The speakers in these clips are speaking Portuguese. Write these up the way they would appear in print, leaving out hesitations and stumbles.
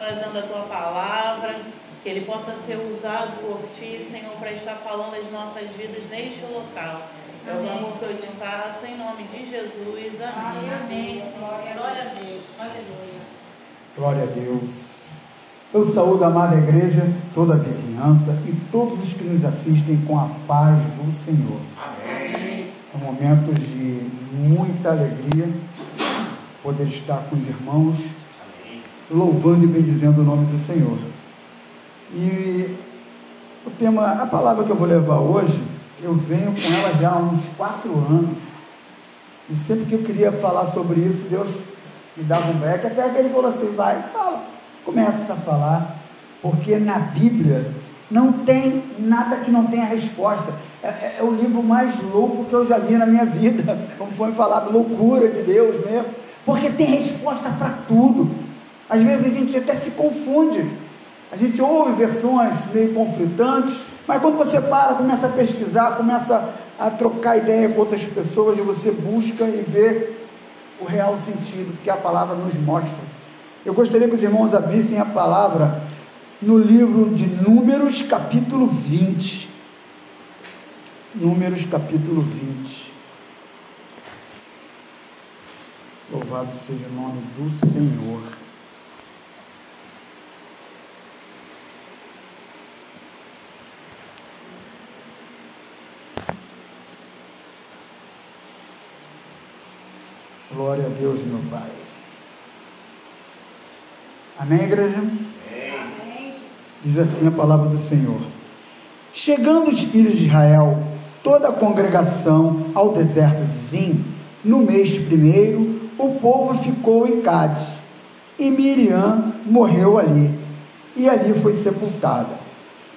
trazendo a tua palavra, que ele possa ser usado por ti, Senhor, para estar falando as nossas vidas neste local. É o clamor que eu te faço, em nome de Jesus. Amém. Amém, Senhor. Glória a Deus. Aleluia. Glória a Deus. Eu saúdo a amada igreja, toda a vizinhança e todos os que nos assistem com a paz do Senhor. Amém. É um momento de muita alegria poder estar com os irmãos, louvando e bendizendo o nome do Senhor. E o tema, a palavra que eu vou levar hoje, eu venho com ela já há uns 4 anos, e sempre que eu queria falar sobre isso, Deus me dava um break, até que ele falou assim, vai, fala, começa a falar, porque na Bíblia não tem nada que não tenha resposta. É o livro mais louco que eu já vi na minha vida, como foi falado, loucura de Deus mesmo, porque tem resposta para tudo. Às vezes a gente até se confunde, a gente ouve versões meio conflitantes, mas quando você para, começa a pesquisar, começa a trocar ideia com outras pessoas, e você busca e vê o real sentido que a palavra nos mostra. Eu gostaria que os irmãos abrissem a palavra no livro de Números, capítulo 20. Números, capítulo 20. Louvado seja o nome do Senhor. Glória a Deus, meu Pai. Amém, igreja? Amém. Diz assim a palavra do Senhor. Chegando os filhos de Israel, toda a congregação, ao deserto de Zim, no mês 1º, o povo ficou em Cádiz, e Miriam morreu ali, e ali foi sepultada.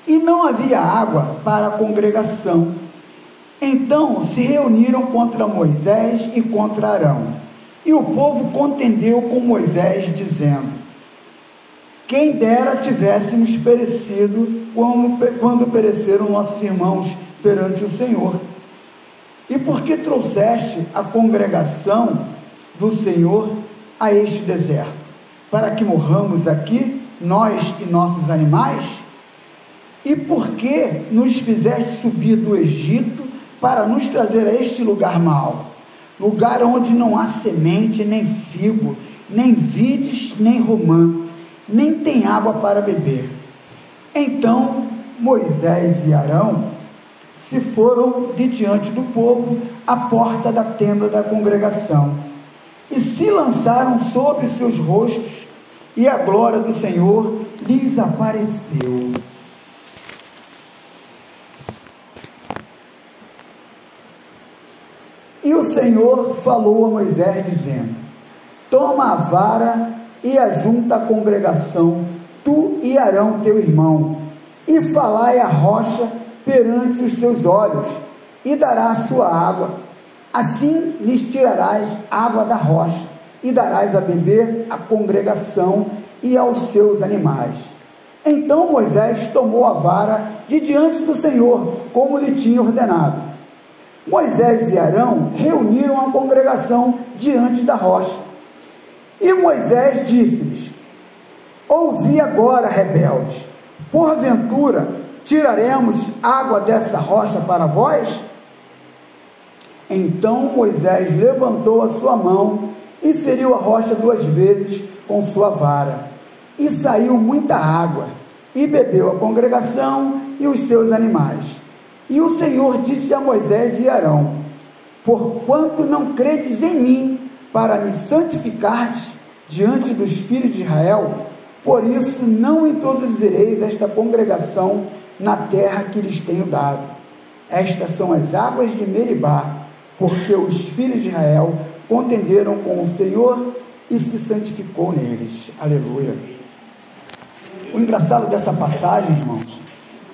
E não havia água para a congregação. Então se reuniram contra Moisés e contra Arão. E o povo contendeu com Moisés, dizendo: quem dera tivéssemos perecido quando pereceram nossos irmãos perante o Senhor. E por que trouxeste a congregação do Senhor a este deserto? Para que morramos aqui, nós e nossos animais? E por que nos fizeste subir do Egito para nos trazer a este lugar mau? Lugar onde não há semente, nem figo, nem vides, nem romã, nem tem água para beber. Então Moisés e Arão se foram de diante do povo à porta da tenda da congregação, e se lançaram sobre seus rostos, e a glória do Senhor lhes apareceu. E o Senhor falou a Moisés, dizendo: toma a vara e ajunta a congregação, tu e Arão teu irmão, e falai a rocha perante os seus olhos, e dará a sua água. Assim lhes tirarás água da rocha, e darás a beber à congregação e aos seus animais. Então Moisés tomou a vara de diante do Senhor, como lhe tinha ordenado. Moisés e Arão reuniram a congregação diante da rocha. E Moisés disse-lhes: ouvi agora, rebeldes, porventura tiraremos água dessa rocha para vós? Então Moisés levantou a sua mão e feriu a rocha 2 vezes com sua vara, e saiu muita água, e bebeu a congregação e os seus animais. E o Senhor disse a Moisés e Arão: porquanto não credes em mim para me santificardes diante dos filhos de Israel, por isso não introduzireis esta congregação na terra que lhes tenho dado. Estas são as águas de Meribá, porque os filhos de Israel contenderam com o Senhor e se santificou neles. Aleluia. O engraçado dessa passagem, irmãos,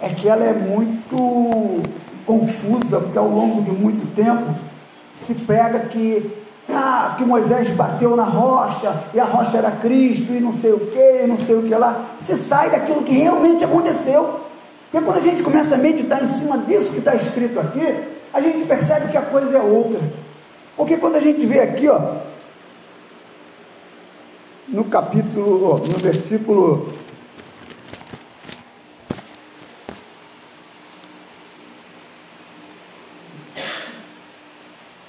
é que ela é muito confusa, porque ao longo de muito tempo se pega que Moisés bateu na rocha, e a rocha era Cristo, e não sei o que, não sei o que lá. Se sai daquilo que realmente aconteceu. Porque quando a gente começa a meditar em cima disso que está escrito aqui, a gente percebe que a coisa é outra. Porque quando a gente vê aqui, no versículo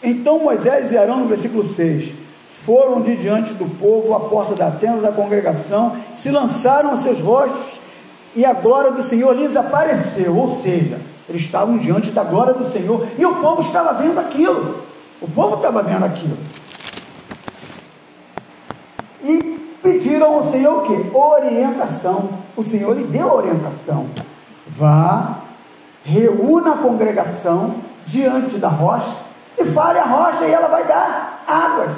'Então Moisés e Arão, no versículo 6, foram de diante do povo à porta da tenda da congregação, se lançaram a seus rostos, e a glória do Senhor lhes apareceu. Ou seja, eles estavam diante da glória do Senhor, e o povo estava vendo aquilo. O povo estava vendo aquilo. E pediram ao Senhor o quê? Orientação. O Senhor lhe deu a orientação. Vá, reúna a congregação diante da rocha, e fale a rocha, e ela vai dar águas.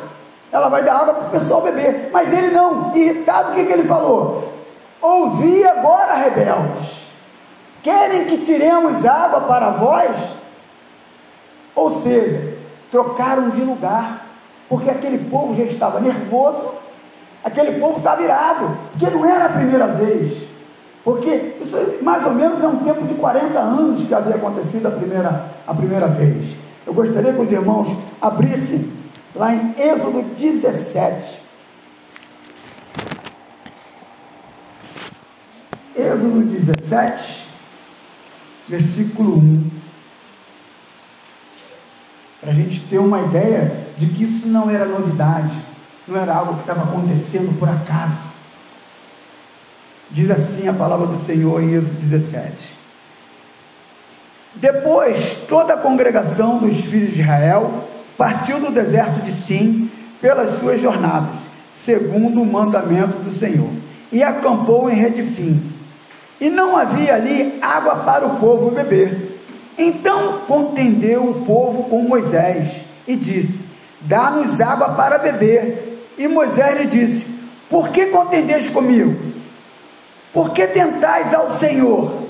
Ela vai dar água para o pessoal beber. Mas ele não, irritado, o que ele falou? Ouvi agora, rebeldes, querem que tiremos água para vós? Ou seja, trocaram de lugar, porque aquele povo já estava nervoso, aquele povo estava irado, porque não era a primeira vez, porque isso mais ou menos é um tempo de 40 anos que havia acontecido a primeira vez. Eu gostaria que os irmãos abrissem lá em Êxodo 17. Êxodo 17, versículo 1. Para a gente ter uma ideia de que isso não era novidade, não era algo que estava acontecendo por acaso. Diz assim a palavra do Senhor em Êxodo 17. Depois, toda a congregação dos filhos de Israel partiu do deserto de Sim pelas suas jornadas, segundo o mandamento do Senhor, e acampou em Redifim. E não havia ali água para o povo beber. Então contendeu o povo com Moisés e disse: dá-nos água para beber. E Moisés lhe disse: por que contendeis comigo? Por que tentais ao Senhor?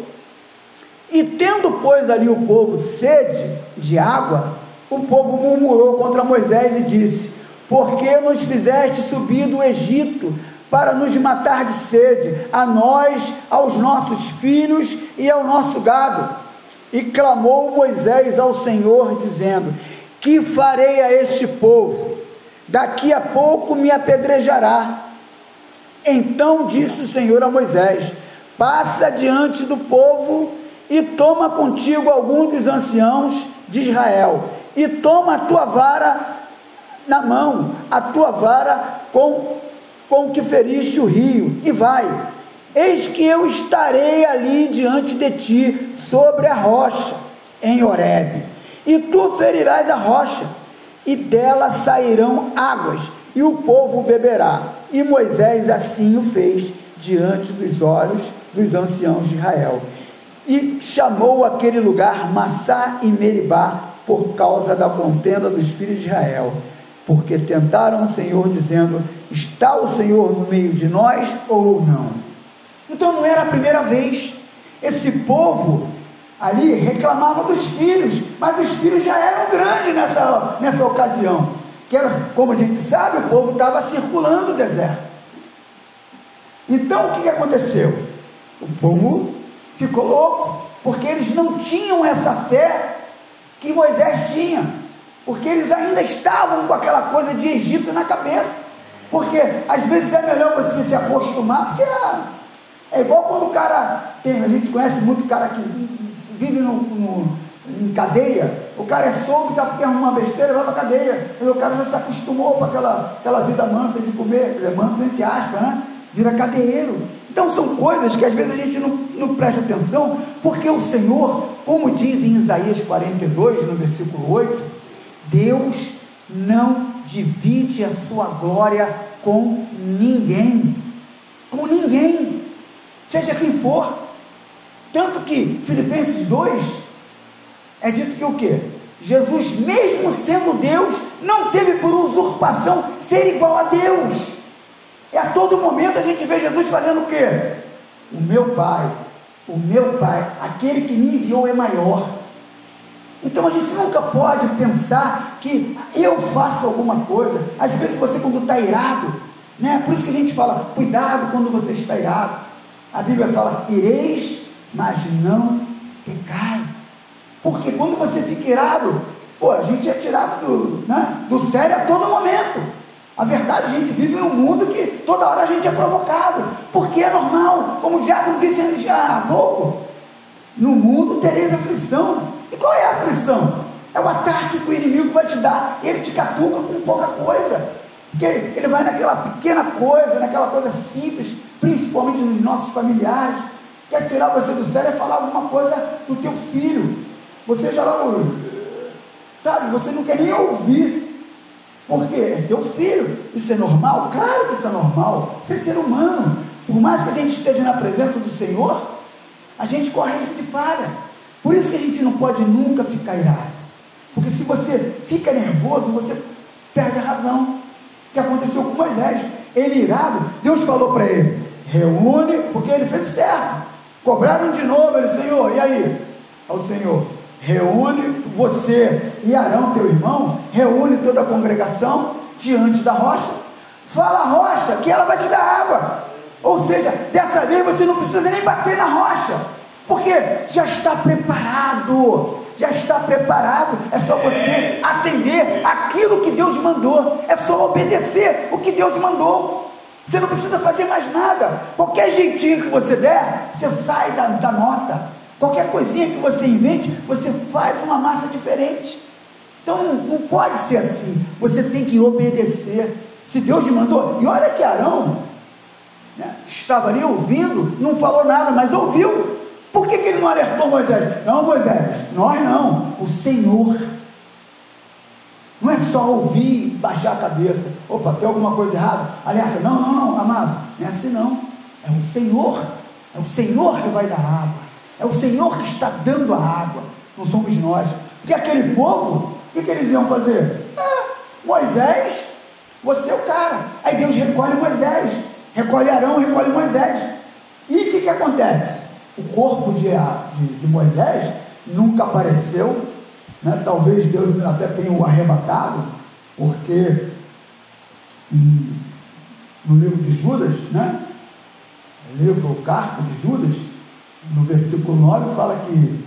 E tendo, pois, ali o povo sede de água, o povo murmurou contra Moisés e disse: por que nos fizeste subir do Egito para nos matar de sede, a nós, aos nossos filhos e ao nosso gado? E clamou Moisés ao Senhor, dizendo: que farei a este povo? Daqui a pouco me apedrejará. Então disse o Senhor a Moisés: passa diante do povo e toma contigo alguns dos anciãos de Israel, e toma a tua vara na mão, a tua vara com que feriste o rio, e vai. Eis que eu estarei ali diante de ti, sobre a rocha, em Horebe, e tu ferirás a rocha, e dela sairão águas, e o povo beberá. E Moisés assim o fez diante dos olhos dos anciãos de Israel, e chamou aquele lugar Massá e Meribá, por causa da contenda dos filhos de Israel, porque tentaram o Senhor, dizendo: está o Senhor no meio de nós ou não? Então não era a primeira vez. Esse povo ali reclamava dos filhos, mas os filhos já eram grandes nessa ocasião, que era, como a gente sabe, o povo estava circulando o deserto. Então o que aconteceu? O povo ficou louco, porque eles não tinham essa fé que Moisés tinha, porque eles ainda estavam com aquela coisa de Egito na cabeça, porque às vezes é melhor você se acostumar, porque é igual quando o cara a gente conhece muito cara que vive em cadeia, o cara é solto, porque arruma uma besteira, vai para a cadeia, e o cara já se acostumou com aquela vida mansa de comer, mansa entre aspas, né? Vira cadeieiro. Então são coisas que às vezes a gente não presta atenção, porque o Senhor, como diz em Isaías 42, no versículo 8, Deus não divide a sua glória com ninguém, seja quem for. Tanto que Filipenses 2 é dito que o quê? Jesus, mesmo sendo Deus, não teve por usurpação ser igual a Deus. E a todo momento a gente vê Jesus fazendo o quê? O meu Pai, aquele que me enviou é maior. Então a gente nunca pode pensar que eu faço alguma coisa. Às vezes você, quando está irado, né? Por isso que a gente fala, cuidado quando você está irado. A Bíblia fala: ireis, mas não pecais. Porque quando você fica irado, a gente é tirado do sério a todo momento. A verdade, a gente vive num mundo que toda hora a gente é provocado, porque é normal, como o diabo disse já há pouco, no mundo tereis aflição. E qual é a aflição? É o ataque que o inimigo vai te dar, ele te catuca com pouca coisa, porque ele vai naquela pequena coisa, naquela coisa simples, principalmente nos nossos familiares, quer tirar você do sério e falar alguma coisa do teu filho, você já logo, sabe, você não quer nem ouvir, porque é teu filho. Isso é normal? Claro que isso é normal, isso é ser humano. Por mais que a gente esteja na presença do Senhor, a gente corre risco de falha. Por isso que a gente não pode nunca ficar irado, porque se você fica nervoso, você perde a razão. O que aconteceu com Moisés? Ele irado, Deus falou para ele, reúne, porque ele fez certo, cobraram de novo, ele, Senhor, e aí? Ao Senhor, reúne você e Arão, teu irmão, reúne toda a congregação diante da rocha, fala a rocha que ela vai te dar água. Ou seja, dessa vez você não precisa nem bater na rocha, porque já está preparado, é só você atender aquilo que Deus mandou, é só obedecer o que Deus mandou, você não precisa fazer mais nada. Qualquer jeitinho que você der, você sai da nota. Qualquer coisinha que você invente, você faz uma massa diferente. Então não pode ser assim, você tem que obedecer. Se Deus te mandou, e olha que Arão, né, estava ali ouvindo, não falou nada, mas ouviu. Por que ele não alertou Moisés? Não, Moisés, nós não, o Senhor. Não é só ouvir e baixar a cabeça, opa, tem alguma coisa errada, alerta, não, amado, não é assim não, é o Senhor que vai dar água, é o Senhor que está dando a água, não somos nós. Porque aquele povo, o que eles iam fazer? Moisés, você é o cara. Aí Deus recolhe Moisés, recolhe Arão, recolhe Moisés. E o que acontece? O corpo de Moisés nunca apareceu, né? Talvez Deus até tenha o arrebatado, porque no livro de Judas, né? O Carpo de Judas, no versículo 9, fala que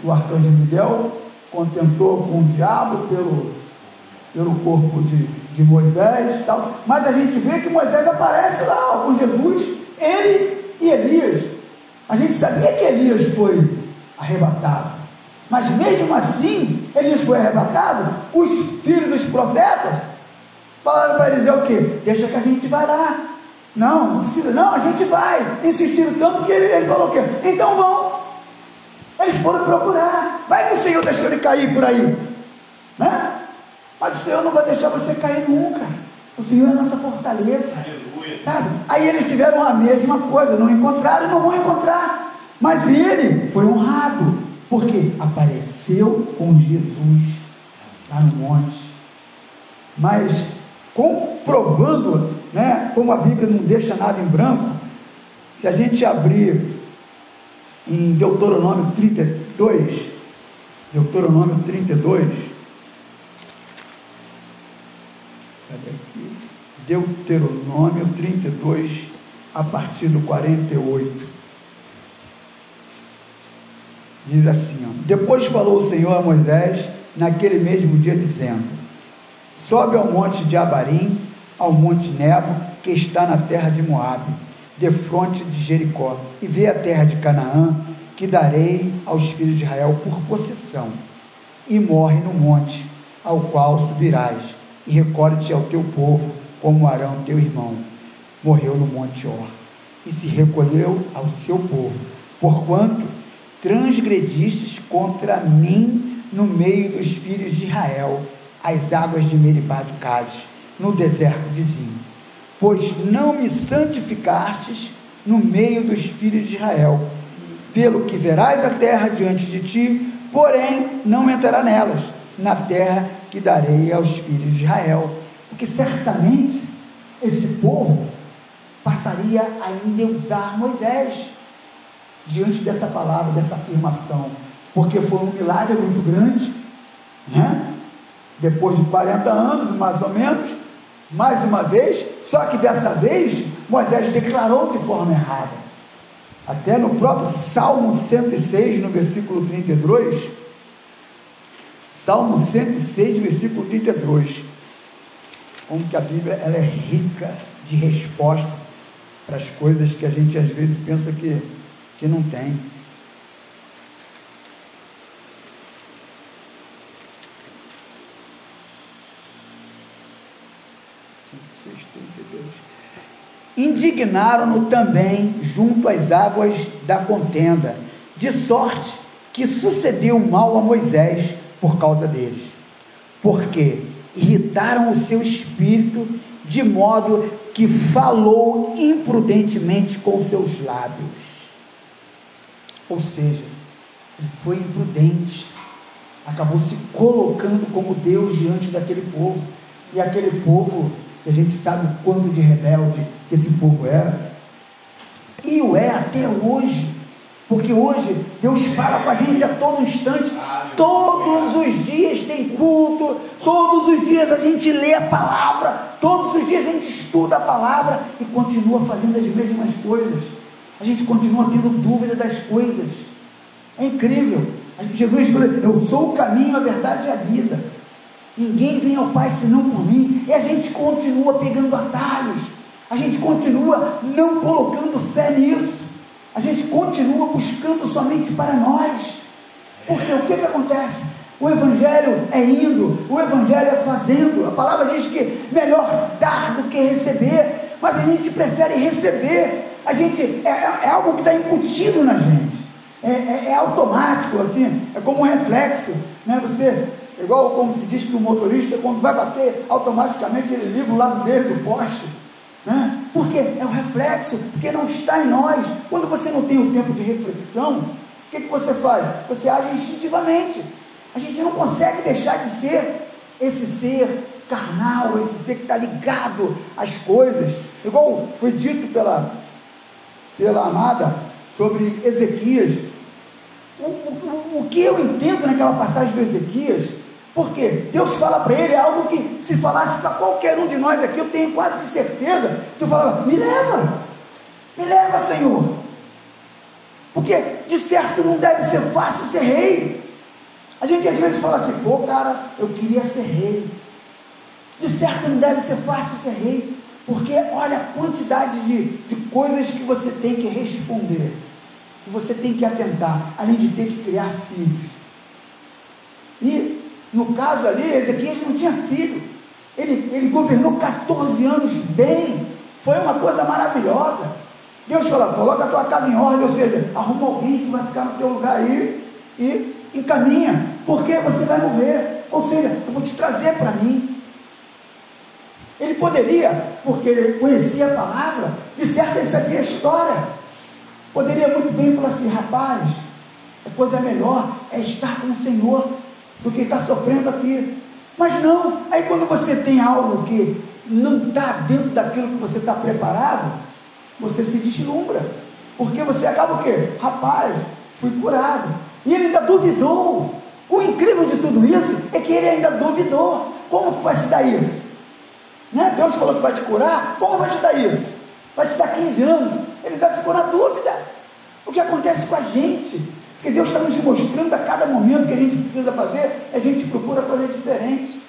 o arcanjo Miguel contentou com o diabo pelo corpo de Moisés e tal, mas a gente vê que Moisés aparece lá com Jesus, ele e Elias. A gente sabia que Elias foi arrebatado, mas mesmo assim, Elias foi arrebatado, os filhos dos profetas falaram para Eliseu o quê? Deixa que a gente vai lá. Não precisa, não, a gente vai. Insistiram tanto que ele falou o quê? Então vão. Eles foram procurar. Vai que o Senhor deixou ele cair por aí, né? Mas o Senhor não vai deixar você cair nunca. O Senhor é a nossa fortaleza. Aleluia. Sabe? Aí eles tiveram a mesma coisa, não encontraram e não vão encontrar. Mas ele foi honrado, porque apareceu com Jesus lá no monte. Mas comprovando, né, como a Bíblia não deixa nada em branco, se a gente abrir em Deuteronômio 32, cadê aqui? Deuteronômio 32, a partir do 48, diz assim, ó, depois falou o Senhor a Moisés naquele mesmo dia, dizendo, sobe ao monte de Abarim, ao monte Nebo, que está na terra de Moabe, defronte de Jericó, e vê a terra de Canaã, que darei aos filhos de Israel por possessão, e morre no monte, ao qual subirás, e recolhe-te ao teu povo, como Arão teu irmão, morreu no monte Or, e se recolheu ao seu povo, porquanto transgredistes contra mim no meio dos filhos de Israel, as águas de Meribá de Cádiz, no deserto de Zim, pois não me santificastes no meio dos filhos de Israel, pelo que verás a terra diante de ti, porém não entrará nelas, na terra que darei aos filhos de Israel, porque certamente esse povo passaria a endeusar Moisés, diante dessa palavra, dessa afirmação, porque foi um milagre muito grande, né? Depois de 40 anos, mais ou menos, mais uma vez, só que dessa vez, Moisés declarou de forma errada, até no próprio Salmo 106, no versículo 32, Salmo 106, versículo 32, como que a Bíblia ela é rica de resposta para as coisas que a gente às vezes pensa que não tem. Indignaram-no também junto às águas da contenda, de sorte que sucedeu mal a Moisés por causa deles, porque irritaram o seu espírito, de modo que falou imprudentemente com seus lábios. Ou seja, ele foi imprudente, acabou se colocando como Deus diante daquele povo, e aquele povo, que a gente sabe o quanto de rebelde que esse povo era, e o é até hoje, porque hoje Deus fala com a gente a todo instante, todos os dias tem culto, todos os dias a gente lê a palavra, todos os dias a gente estuda a palavra e continua fazendo as mesmas coisas, a gente continua tendo dúvida das coisas, é incrível. Jesus falou, eu sou o caminho, a verdade e a vida, ninguém vem ao Pai senão por mim, e a gente continua pegando atalhos, a gente continua não colocando fé nisso, a gente continua buscando somente para nós, porque o que acontece? O Evangelho é indo, o Evangelho é fazendo, a palavra diz que melhor dar do que receber, mas a gente prefere receber, a gente, é algo que está incutido na gente, é automático, assim, é como um reflexo, né? Você, igual como se diz que o motorista, quando vai bater, automaticamente ele livra o lado dele do poste, né? Porque é o reflexo, porque não está em nós. Quando você não tem o tempo de reflexão, o que você faz? Você age instintivamente. A gente não consegue deixar de ser esse ser carnal, esse ser que está ligado às coisas, igual foi dito pela amada sobre Ezequias. O que eu entendo naquela passagem do Ezequias, porque Deus fala para ele algo que, se falasse para qualquer um de nós aqui, eu tenho quase que certeza que eu falava, me leva Senhor, porque de certo não deve ser fácil ser rei. A gente às vezes fala assim, pô cara, eu queria ser rei, de certo não deve ser fácil ser rei, porque olha a quantidade de coisas que você tem que responder, que você tem que atentar, além de ter que criar filhos. E no caso ali, Ezequias não tinha filho, ele governou 14 anos bem, foi uma coisa maravilhosa. Deus falou, coloca a tua casa em ordem, ou seja, arruma alguém que vai ficar no teu lugar aí e encaminha, porque você vai morrer, ou seja, eu vou te trazer para mim. Ele poderia, porque ele conhecia a palavra, de certo ele sabia a história, poderia muito bem falar assim, rapaz, a coisa melhor é estar com o Senhor do que estar sofrendo aqui. Mas não, aí quando você tem algo que não está dentro daquilo que você está preparado, você se deslumbra, porque você acaba o quê? Rapaz, fui curado, e ele ainda duvidou. O incrível de tudo isso é que ele ainda duvidou. Como que vai se dar isso? Né? Deus falou que vai te curar, como vai te dar isso? Vai te dar 15 anos, ele ainda ficou na dúvida. O que acontece com a gente? Porque Deus está nos mostrando a cada momento que a gente precisa fazer, a gente procura coisa diferente,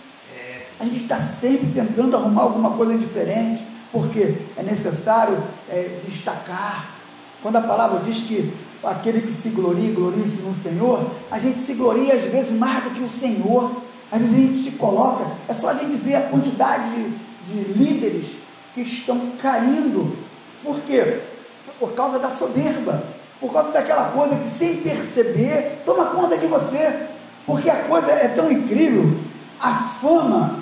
a gente está sempre tentando arrumar alguma coisa diferente, porque é necessário destacar. Quando a palavra diz que aquele que se gloria, glorie-se no Senhor, a gente se gloria às vezes mais do que o Senhor, às vezes a gente se coloca, é só a gente ver a quantidade de líderes que estão caindo. Por quê? Por causa da soberba, por causa daquela coisa que sem perceber toma conta de você, porque a coisa é tão incrível, a fama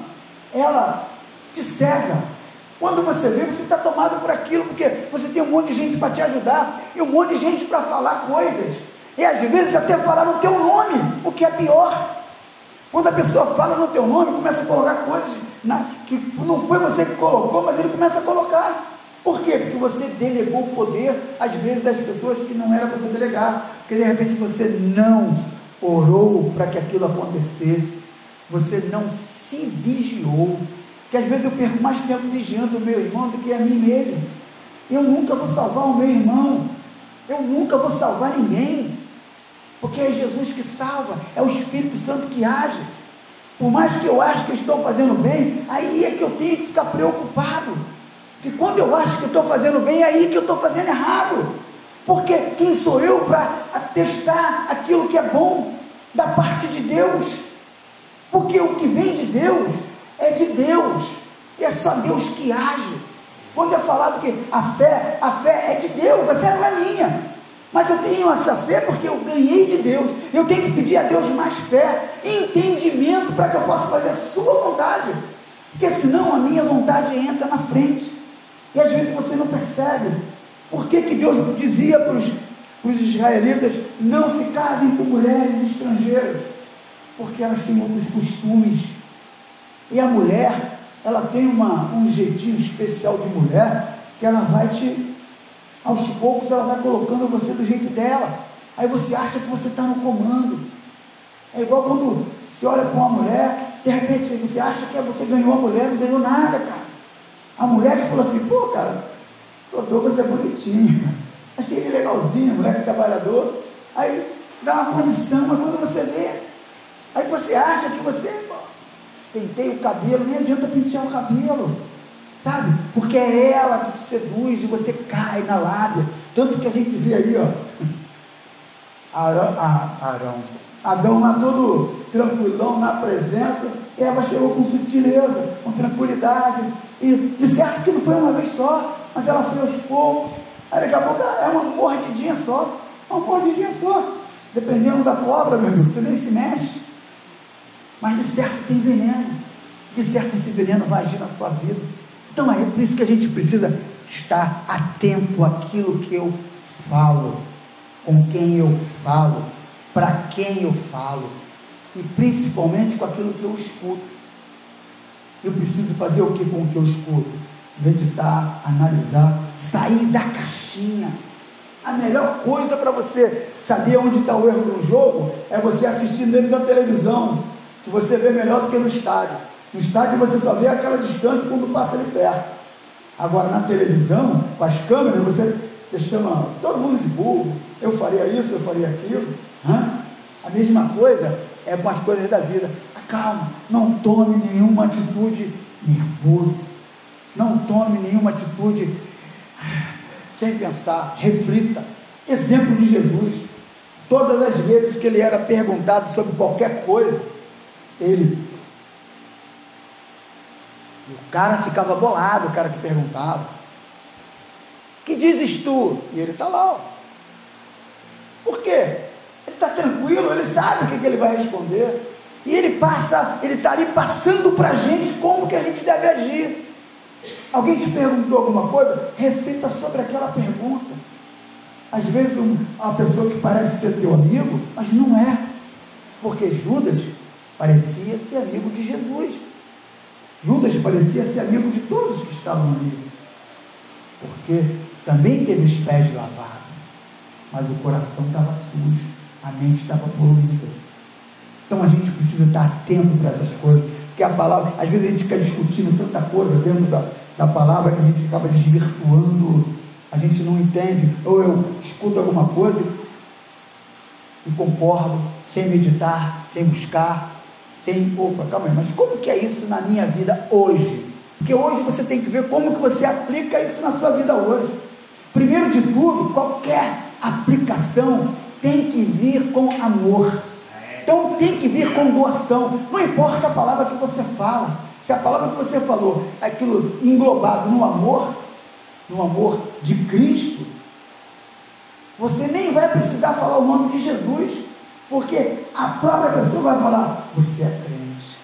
ela te cega. Quando você vê, você está tomado por aquilo, porque você tem um monte de gente para te ajudar, e um monte de gente para falar coisas, e às vezes até falar no teu nome, o que é pior. Quando a pessoa fala no teu nome, começa a colocar coisas que não foi você que colocou, mas ele começa a colocar. Por quê? Porque você delegou o poder, às vezes, às pessoas que não era para você delegar, porque de repente você não orou para que aquilo acontecesse, você não se vigiou, que às vezes eu perco mais tempo vigiando o meu irmão do que a mim mesmo. Eu nunca vou salvar o meu irmão, eu nunca vou salvar ninguém, porque é Jesus que salva, é o Espírito Santo que age. Por mais que eu ache que eu estou fazendo bem, aí é que eu tenho que ficar preocupado. Porque quando eu acho que eu estou fazendo bem, é aí que eu estou fazendo errado. Porque quem sou eu para atestar aquilo que é bom da parte de Deus? Porque o que vem de Deus é de Deus, e é só Deus que age. Quando é falado que a fé é de Deus, a fé não é minha, mas eu tenho essa fé porque eu ganhei de Deus. Eu tenho que pedir a Deus mais fé e entendimento para que eu possa fazer a sua vontade, porque senão a minha vontade entra na frente, e às vezes você não percebe. Por que Deus dizia para os israelitas: não se casem com mulheres estrangeiras? Porque elas têm outros costumes, e a mulher, ela tem um jeitinho especial de mulher, que ela vai aos poucos ela vai colocando você do jeito dela, aí você acha que você está no comando. É igual quando você olha para uma mulher, de repente você acha que você ganhou a mulher, não ganhou nada, cara. A mulher que falou assim: pô, cara, o Douglas é bonitinho, achei ele legalzinho, moleque trabalhador, aí dá uma condição, mas quando você vê, aí você acha que você, pô, pentei o cabelo, nem adianta pentear o cabelo, sabe? Porque é ela que te seduz e você cai na lábia. Tanto que a gente vê aí, ó, Adão lá todo tranquilão na presença, Eva chegou com sutileza, com tranquilidade, e de certo que não foi uma vez só, mas ela foi aos poucos. Aí daqui a pouco é uma mordidinha só, dependendo da cobra, meu amigo, você nem se mexe, mas de certo tem veneno, de certo esse veneno vai agir na sua vida. Então é por isso que a gente precisa estar atento àquilo que eu falo, com quem eu falo, para quem eu falo, e principalmente com aquilo que eu escuto. Eu preciso fazer o que com o que eu escuto? Meditar, analisar, sair da caixinha. A melhor coisa para você saber onde está o erro do jogo é você assistindo ele na televisão, que você vê melhor do que no estádio. No estádio você só vê aquela distância quando passa ali perto. Agora na televisão, com as câmeras, você chama todo mundo de burro. Eu faria isso, eu faria aquilo. A mesma coisa é com as coisas da vida. Calma, não tome nenhuma atitude nervoso, não tome nenhuma atitude sem pensar, reflita. Exemplo de Jesus, todas as vezes que ele era perguntado sobre qualquer coisa, o cara ficava bolado, o cara que perguntava: que dizes tu? E ele está lá, ó. Por quê? Ele está tranquilo, ele sabe o que ele vai responder, e ele está ali passando para a gente como que a gente deve agir. Alguém te perguntou alguma coisa? Reflita sobre aquela pergunta. Às vezes uma pessoa que parece ser teu amigo, mas não é, porque Judas parecia ser amigo de Jesus. Judas parecia ser amigo de todos que estavam ali, porque também teve os pés lavados, mas o coração estava sujo, a mente estava poluída. Então a gente precisa estar atento para essas coisas, porque a palavra, às vezes a gente fica discutindo tanta coisa dentro da palavra que a gente acaba desvirtuando, a gente não entende, ou eu escuto alguma coisa e concordo, sem meditar, sem buscar, opa, calma aí, mas como que é isso na minha vida hoje? Porque hoje você tem que ver como que você aplica isso na sua vida hoje. Primeiro de tudo, qualquer aplicação tem que vir com amor. Então tem que vir com doação. Não importa a palavra que você fala, se a palavra que você falou é aquilo englobado no amor de Cristo, você nem vai precisar falar o nome de Jesus, porque a própria pessoa vai falar: você é crente,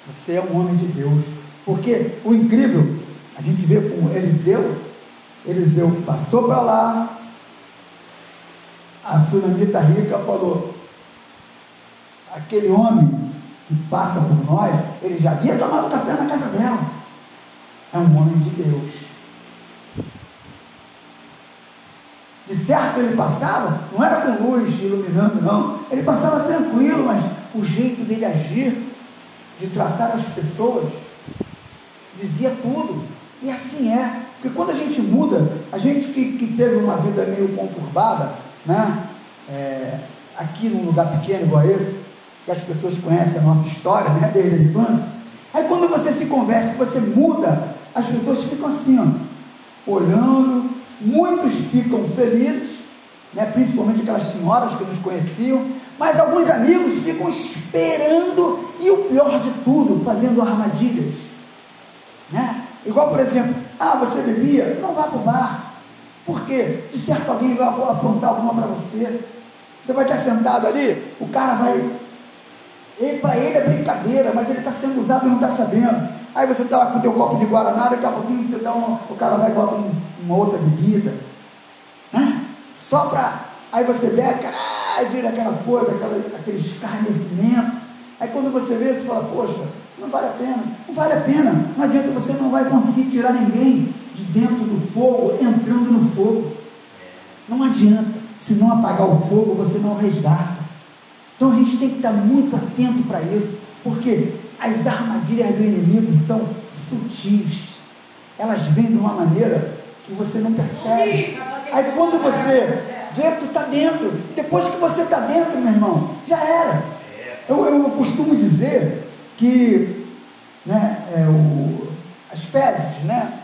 você é um homem de Deus. Porque o incrível, a gente vê com Eliseu passou para lá, a sunamita rica falou: aquele homem que passa por nós, ele já havia tomado café na casa dela, é um homem de Deus. De certo ele passava, não era com luz iluminando, não, ele passava tranquilo, mas o jeito dele agir, de tratar as pessoas, dizia tudo. E assim é, porque quando a gente muda, a gente que teve uma vida meio conturbada, né, aqui num lugar pequeno igual esse, que as pessoas conhecem a nossa história, né, desde a infância. Aí quando você se converte, que você muda, as pessoas ficam assim, ó, olhando, muitos ficam felizes, né, principalmente aquelas senhoras que nos conheciam, mas alguns amigos ficam esperando, e o pior de tudo, fazendo armadilhas, né? Igual, por exemplo, você bebia, não vá para o bar, porque de certo alguém vai aprontar alguma para você. Você vai estar sentado ali, o cara vai, para ele é brincadeira, mas ele está sendo usado e não está sabendo. Aí você está lá com o teu copo de guaraná, daqui a pouquinho você dá o cara vai e bota uma outra bebida, né? Só para, aí você bebe, aí vira aquela coisa, aquele escarnecimento. Aí quando você vê, você fala, poxa, não vale a pena. Não vale a pena, não adianta, você não vai conseguir tirar ninguém de dentro do fogo, entrando no fogo. Não adianta, se não apagar o fogo, você não resgata. Então a gente tem que estar muito atento para isso, porque as armadilhas do inimigo são sutis, elas vêm de uma maneira que você não percebe. Aí quando você vê, tu está dentro, depois que você está dentro, meu irmão, já era. Eu costumo dizer que, né, as fezes, né,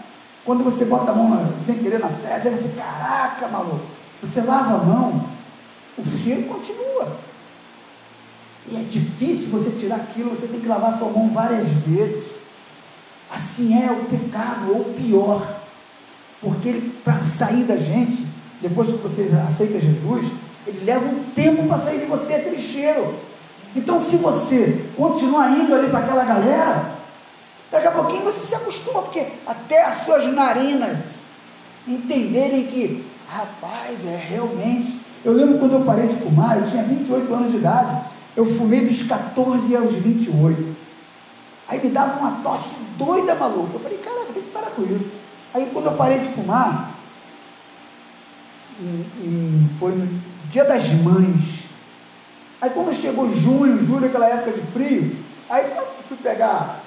quando você bota a mão sem querer na fezes, aí você, caraca, maluco, você lava a mão, o cheiro continua, e é difícil você tirar aquilo, você tem que lavar sua mão várias vezes. Assim é o pecado, ou pior, porque ele, para sair da gente, depois que você aceita Jesus, ele leva um tempo para sair de você, aquele cheiro. Então, se você continuar indo ali para aquela galera, daqui a pouquinho você se acostuma, porque até as suas narinas entenderem que, rapaz, realmente. Eu lembro quando eu parei de fumar, eu tinha 28 anos de idade, eu fumei dos 14 aos 28. Aí me dava uma tosse doida, maluca. Eu falei, caraca, tem que parar com isso. Aí quando eu parei de fumar, foi no Dia das Mães. Aí quando chegou junho, julho, aquela época de frio, aí eu fui pegar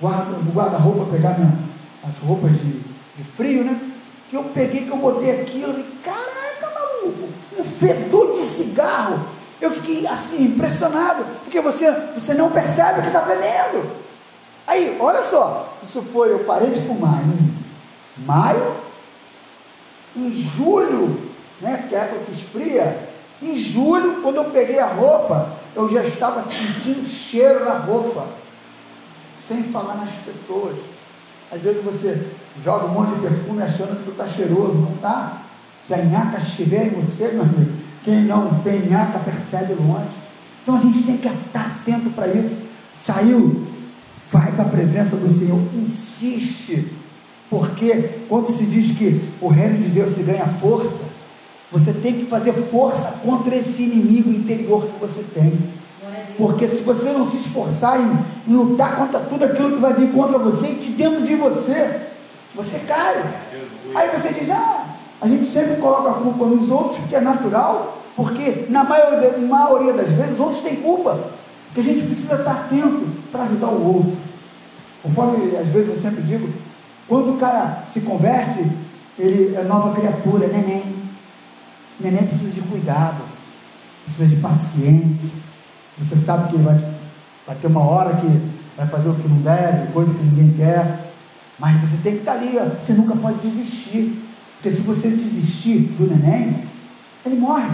no guarda-roupa, pegar as roupas de frio, né? Que eu peguei, que eu botei aquilo, eu falei, caraca, maluco, um fedor de cigarro. Eu fiquei assim, impressionado, porque você não percebe que está fedendo. Aí, olha só, isso foi, eu parei de fumar em maio, em julho, né, que é a época que esfria, em julho, quando eu peguei a roupa, eu já estava sentindo cheiro na roupa, sem falar nas pessoas. Às vezes você joga um monte de perfume achando que tu está cheiroso, não está? Se a nhaca estiver em você, meu amigo, quem não tem nhaca percebe longe. Então a gente tem que estar atento para isso. Saiu, vai para a presença do Senhor, insiste, porque quando se diz que o reino de Deus se ganha força, você tem que fazer força contra esse inimigo interior que você tem, porque se você não se esforçar em lutar contra tudo aquilo que vai vir contra você, e de dentro de você, você cai. Aí você diz, a gente sempre coloca a culpa nos outros, porque é natural, porque na maioria das vezes os outros têm culpa, que a gente precisa estar atento para ajudar o outro. Conforme às vezes eu sempre digo, quando o cara se converte, ele é nova criatura, neném precisa de cuidado, precisa de paciência. Você sabe que vai ter uma hora que vai fazer o que não deve, coisa que ninguém quer, mas você tem que estar ali, você nunca pode desistir, porque se você desistir do neném, ele morre.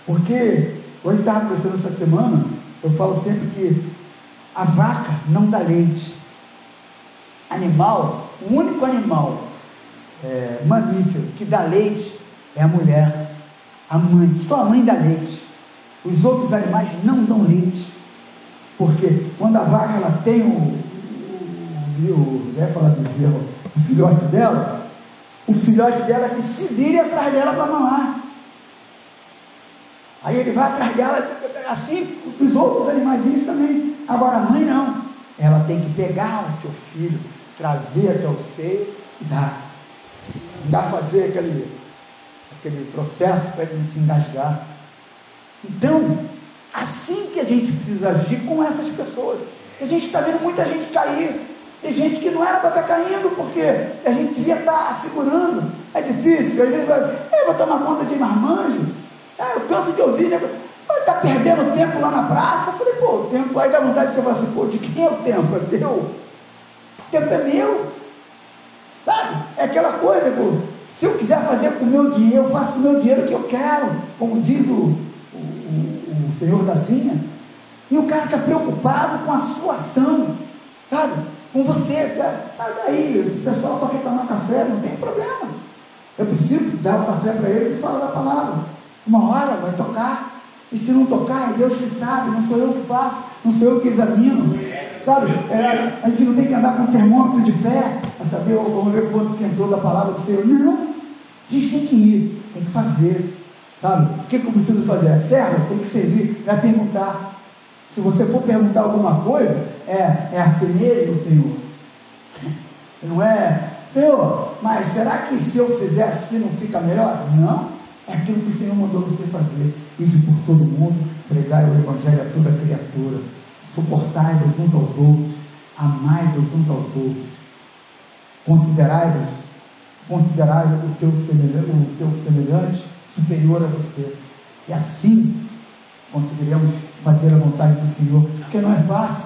Porque hoje estava conversando essa semana, eu falo sempre que a vaca não dá leite. Animal, o único animal mamífero que dá leite é a mulher, a mãe, só a mãe dá leite. Os outros animais não dão leite, porque quando a vaca ela tem o filhote dela, o filhote dela que se vire atrás dela para mamar. Aí ele vai atrás dela, assim os outros animaizinhos também. Agora a mãe não, ela tem que pegar o seu filho, trazer até o seio e dar fazer aquele processo para ele não se engasgar. Então, assim que a gente precisa agir com essas pessoas. A gente está vendo muita gente cair, tem gente que não era para estar caindo, porque a gente devia estar segurando. É difícil, às vezes vou tomar conta de marmanjo, eu canso de ouvir, né? Está perdendo tempo lá na praça. Eu falei, pô, o tempo, aí dá vontade de você falar assim, pô, de quem é o tempo? É teu? O tempo é meu, sabe? É aquela coisa, pô, se eu quiser fazer com o meu dinheiro, eu faço com o meu dinheiro o que eu quero, como diz o senhor da vinha. E o cara está preocupado com a sua ação, sabe? Com você, tá daí, esse pessoal só quer tomar café, não tem problema. Eu preciso dar o café para eles e falar da palavra. Uma hora vai tocar, e se não tocar, é Deus que sabe, não sou eu que faço, não sou eu que examino, sabe? A gente não tem que andar com um termômetro de fé, para saber, vamos ver quanto que entrou da palavra do Senhor. Não, a gente tem que ir, tem que fazer, sabe? O que eu preciso fazer? É servo? Tem que servir, vai perguntar. Se você for perguntar alguma coisa, é assim mesmo, Senhor? Não é, Senhor, mas será que se eu fizer assim não fica melhor? Não, é aquilo que o Senhor mandou você fazer. Ide por todo mundo, pregai o Evangelho a toda criatura, suportai-vos uns aos outros, amai-vos uns aos outros, considerai o teu semelhante superior a você, e assim conseguiremos fazer a vontade do Senhor, porque não é fácil.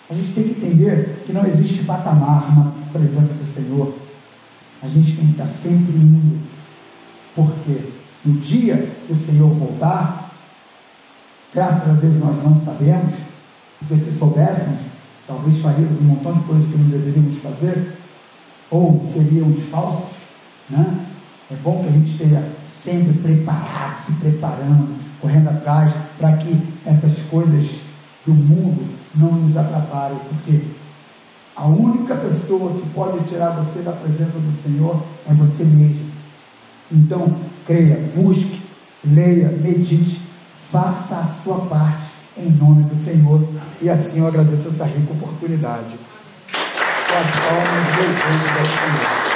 A gente tem que entender que não existe patamar na presença do Senhor. A gente tem que estar sempre indo, porque no dia que o Senhor voltar, graças a Deus nós não sabemos, porque se soubéssemos, talvez faríamos um montão de coisas que não deveríamos fazer, ou seríamos falsos, né? É bom que a gente esteja sempre preparado, se preparando, correndo atrás, para que essas coisas do mundo não nos atrapalhem, porque a única pessoa que pode tirar você da presença do Senhor é você mesmo. Então, creia, busque, leia, medite, faça a sua parte em nome do Senhor, e assim eu agradeço essa rica oportunidade. Com as palmas, louvando ao Senhor.